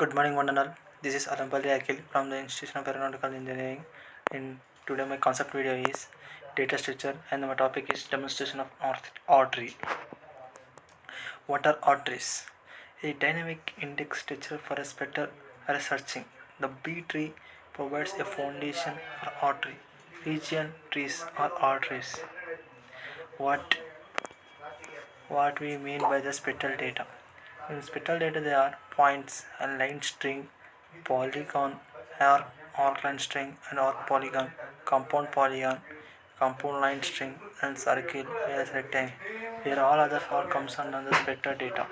Good morning, one and all. This is Alampalli Akhil from the Institution of Aeronautical Engineering. In today, my concept video is data structure, and my topic is demonstration of artery. What are arteries? A dynamic index structure for a spectral researching. The B tree provides a foundation for artery. Region trees are arteries. What what we mean by the spectral data? In spectral data, there are points and line string, polygon, arc line string, and arc polygon, compound line string, and circle as rectangle. Here, all other all comes under the spectral data.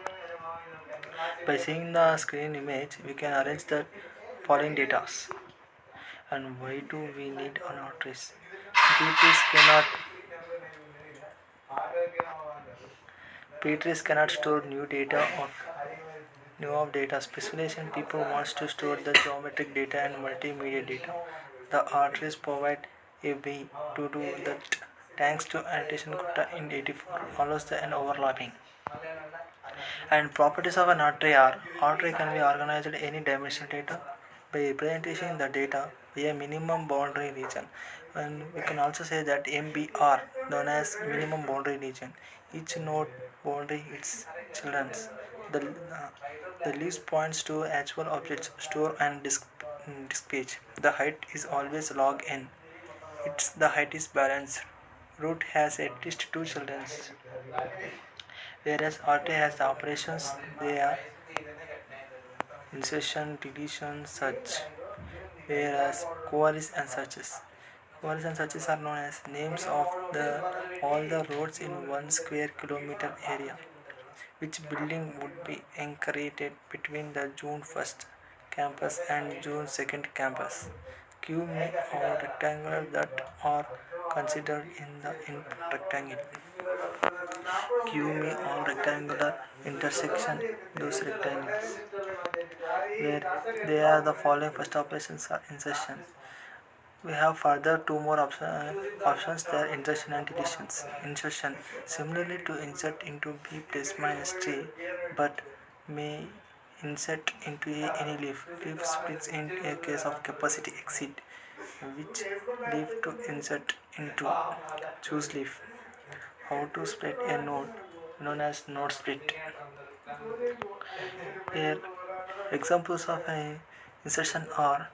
By seeing the screen image, we can arrange the following data. And why do we need an arteries? P-trees cannot store new of data. Specialization people wants to store the geometric data and multimedia data. The arteries provide a way to do that thanks to annotation Gupta in 84 follows the an overlapping. And properties of an artery can be organized in any dimensional data by representing the data by a minimum boundary region. And we can also say that MBR known as minimum boundary region. Each node boundary its children's. The, uh, the list points to actual objects store and dispatch. The height is always log n. The height is balanced. Root has at least two children, whereas array has the operations they are insertion, deletion, search, whereas queries and searches. Queries and searches are known as names of all the roads in 1 square kilometer area. Which building would be incorporated between the June 1st campus and June 2nd campus? Give me all rectangles that are considered in the input rectangle. Give me all rectangular intersection those rectangles where they are the following first operations are insertion. We have further two more options there insertion and deletions. Insertion similarly to insert into B plus minus 3 but may insert into any leaf. Leaf splits in a case of capacity exceed. Which leaf to insert into? Choose leaf. How to split a node known as node split. Here examples of an insertion are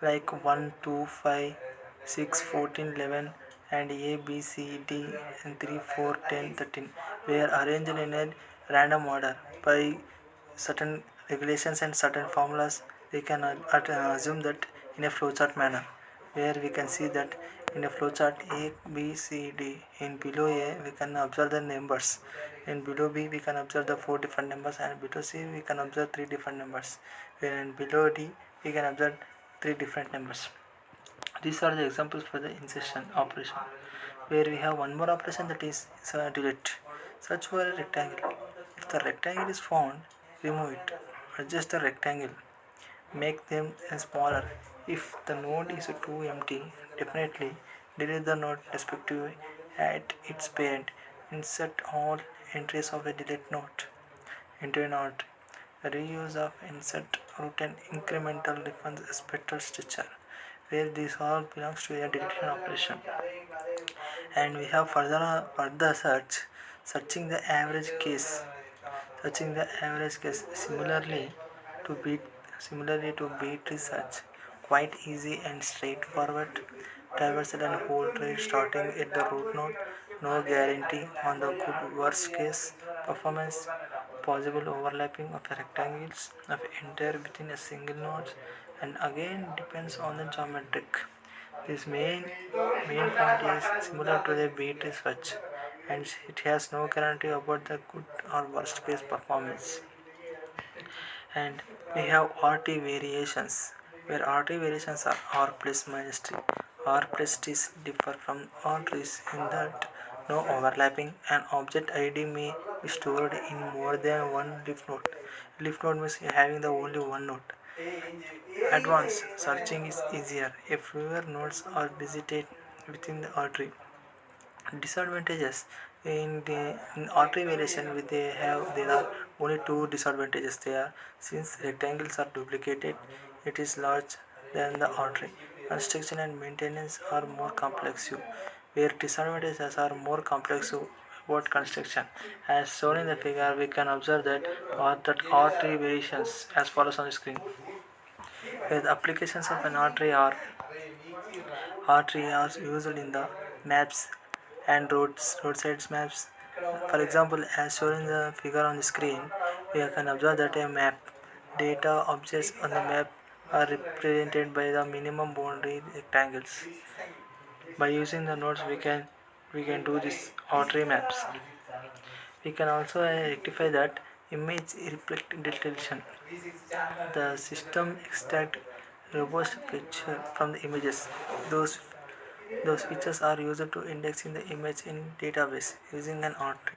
like 1, 2, 5, 6, 14, 11 and A, B, C, D and 3, 4, 10, 13 were arranged in a random order by certain regulations and certain formulas. We can assume that in a flowchart manner where we can see that in a flowchart A, B, C, D. In below A we can observe the numbers. In below B we can observe the 4 different numbers and below C we can observe 3 different numbers. Where in below D we can observe 3 different numbers. These are the examples for the insertion operation. Where we have one more operation that is delete. Search for a rectangle. If the rectangle is found, remove it. Adjust the rectangle. Make them smaller. If the node is too empty, definitely delete the node respectively at its parent. Insert all entries of a delete node into a node. Reuse of insert root and incremental defines a spectral structure where this all belongs to a deletion operation. And we have further searching the average case. Searching the average case similarly to beat research. Quite easy and straightforward. Traversal and whole tree starting at the root node. No guarantee on the good worst case performance. Possible overlapping of rectangles of entire within a single node and again depends on the geometric. This main point is similar to the beat research and it has no guarantee about the good or worst case performance. And we have RT variations where RT variations are R plus minus T. R plus T differ from R trees in that no overlapping. An object ID may be stored in more than one leaf node. Leaf node means having the only one node. Advanced searching is easier if fewer nodes are visited within the artery. Disadvantages in artery variation there are only two disadvantages there. Since rectangles are duplicated, it is larger than the artery. Construction and maintenance are more complex, where disadvantages are more complex about construction. As shown in the figure, we can observe that artery variations as follows on the screen. Where the applications of an artery are used in the maps and roadside maps. For example, as shown in the figure on the screen, we can observe that a map data objects on the map are represented by the minimum boundary rectangles. By using the nodes, we can do this artery maps. We can also rectify that image reflection. The system extract robust feature from the images. Those those features are used to indexing the image in database using an artery.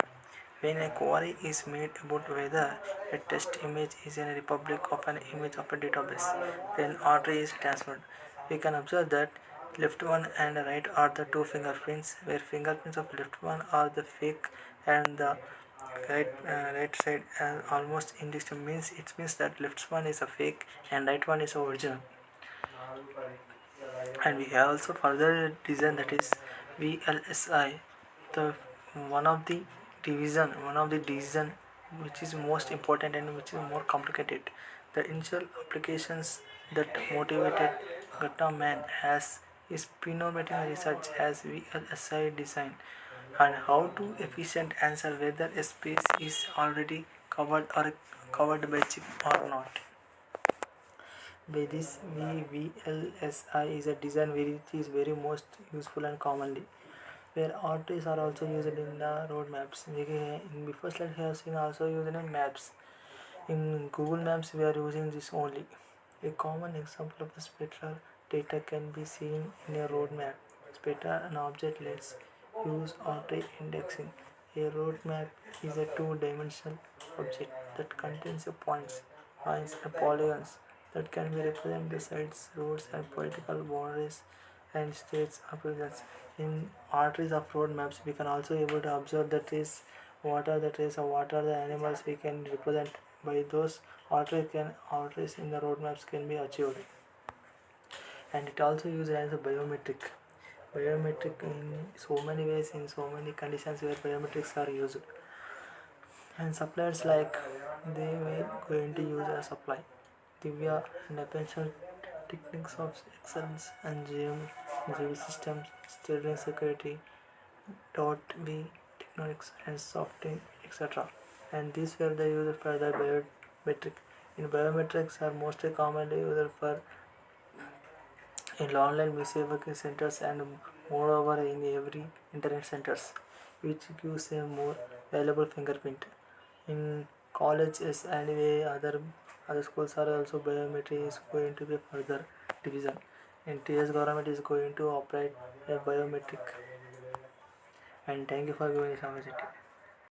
When a query is made about whether a test image is in a republic of an image of a database, then artery is transferred. We can observe that left one and right are the two fingerprints, where fingerprints of left one are the fake and the right side almost indistinct means it means that left one is a fake and right one is a original. And we have also further design, that is VLSI, the one of the division which is most important and which is more complicated. The initial applications that motivated Gautam Man has is phenometric research as VLSI design and how to efficient answer whether a space is already covered by chip or not. By this, VLSI is a design which is very most useful and commonly, where artists are also used in the road maps. In before slide we have seen also used in maps. In Google Maps we are using this only. A common example of the spectral data can be seen in a road map. Spectra and object let's use artery indexing. A road map is a two-dimensional object that contains a points, lines and polygons that can be represent the sites, roads and political boundaries and states of presence. In arteries of road maps we can also able to observe the trees, what are the animals we can represent by those arteries in the road maps can be achieved. And it also used as a biometric in so many ways, in so many conditions where biometrics are used. And suppliers like they were going to use a supply Divya and essential techniques of excellence and GM systems, steering security, dot B techniques and software, etc. And these were the used for the biometric. In biometrics are mostly commonly used for in online messaging centers and moreover in every internet centers, which gives a more valuable fingerprint. In colleges and other schools are also biometry is going to be further division. In TS government is going to operate a biometric. And thank you for giving this opportunity.